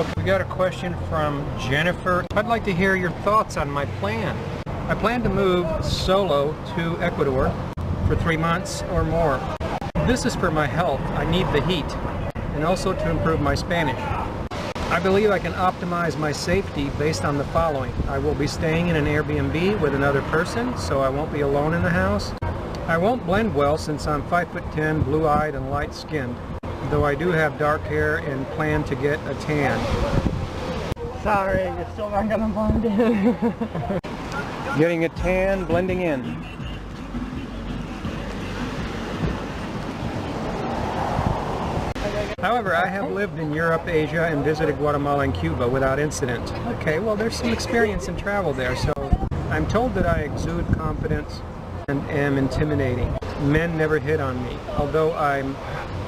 Okay, we got a question from Jennifer. I'd like to hear your thoughts on my plan. I plan to move solo to Ecuador for 3 months or more. This is for my health. I need the heat and also to improve my Spanish. I believe I can optimize my safety based on the following. I will be staying in an Airbnb with another person, so I won't be alone in the house. I won't blend well since I'm 5'10", blue-eyed and light-skinned, though I do have dark hair and plan to get a tan. Sorry, you're still not gonna blend in. Getting a tan, blending in. However, I have lived in Europe, Asia, and visited Guatemala and Cuba without incident. Okay, well, there's some experience in travel there, so I'm told that I exude confidence and am intimidating. Men never hit on me. Although I'm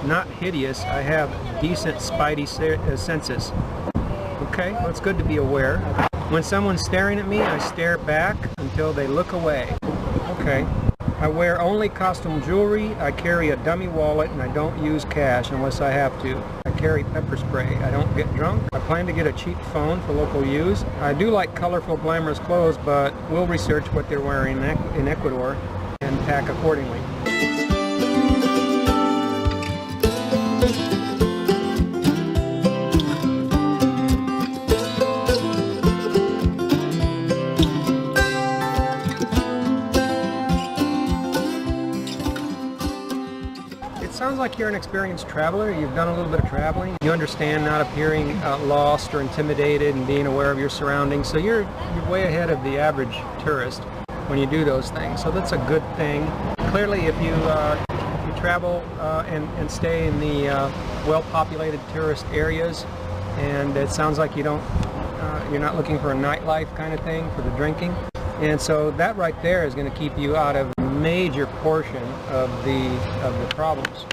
not hideous, I have decent spidey senses. Okay, well, it's good to be aware. When someone's staring at me, I stare back until they look away. Okay. I wear only costume jewelry, I carry a dummy wallet, and I don't use cash unless I have to. I carry pepper spray. I don't get drunk. I plan to get a cheap phone for local use. I do like colorful, glamorous clothes, but we'll research what they're wearing in Ecuador and pack accordingly. Sounds like you're an experienced traveler. You've done a little bit of traveling. You understand not appearing lost or intimidated and being aware of your surroundings. So you're way ahead of the average tourist when you do those things. So that's a good thing. Clearly, if you travel and stay in the well-populated tourist areas, and it sounds like you're not looking for a nightlife kind of thing for the drinking. And so that right there is going to keep you out of a major portion of the problems.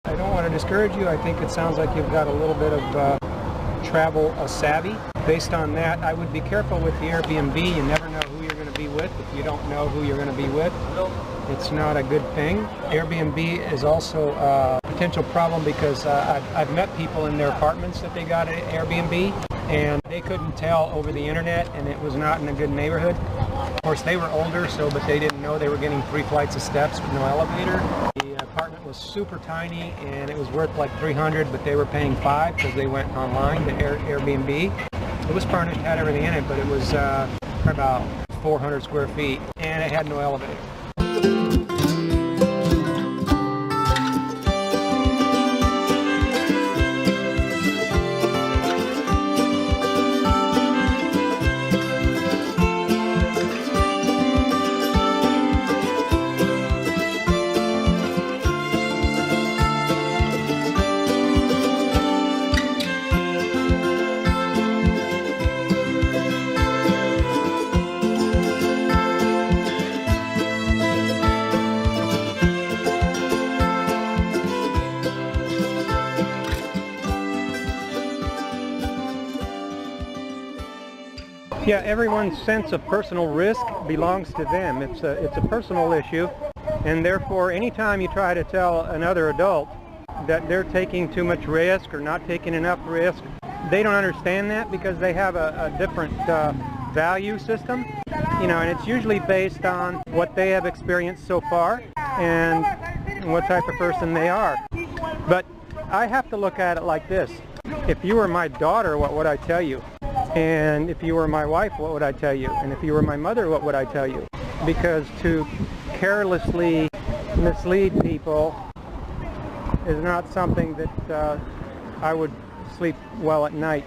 I don't want to discourage you. I think it sounds like you've got a little bit of travel savvy. Based on that, I would be careful with the Airbnb. You never know who you're going to be with. If you don't know who you're going to be with, it's not a good thing. Airbnb is also a potential problem because I've met people in their apartments that they got at Airbnb, and they couldn't tell over the internet, and it was not in a good neighborhood. Of course, they were older, but they didn't know they were getting 3 flights of steps with no elevator. The apartment was super tiny, and it was worth like $300, but they were paying $5 because they went online to Airbnb. It was furnished, had everything in it, but it was about 400 square feet, and it had no elevator. Yeah, everyone's sense of personal risk belongs to them. It's a personal issue, and therefore anytime you try to tell another adult that they're taking too much risk or not taking enough risk, they don't understand that because they have a different value system, and it's usually based on what they have experienced so far and what type of person they are. But I have to look at it like this. If you were my daughter, what would I tell you? And if you were my wife, what would I tell you? And if you were my mother, what would I tell you? Because to carelessly mislead people is not something that I would sleep well at night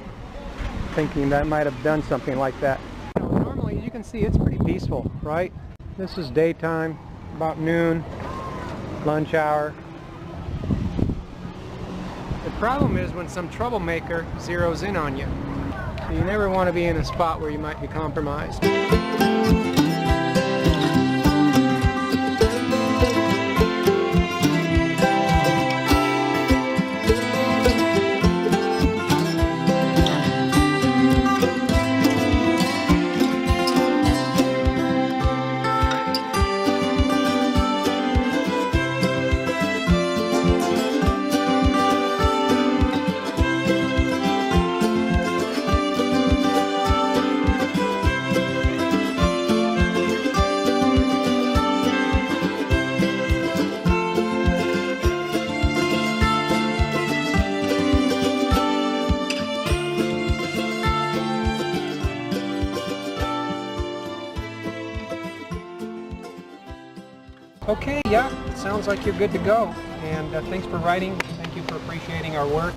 thinking that I might have done something like that. Normally, you can see it's pretty peaceful, right? This is daytime, about noon, lunch hour. The problem is when some troublemaker zeroes in on you. So you never want to be in a spot where you might be compromised. Okay, yeah, it sounds like you're good to go. And thanks for writing. Thank you for appreciating our work.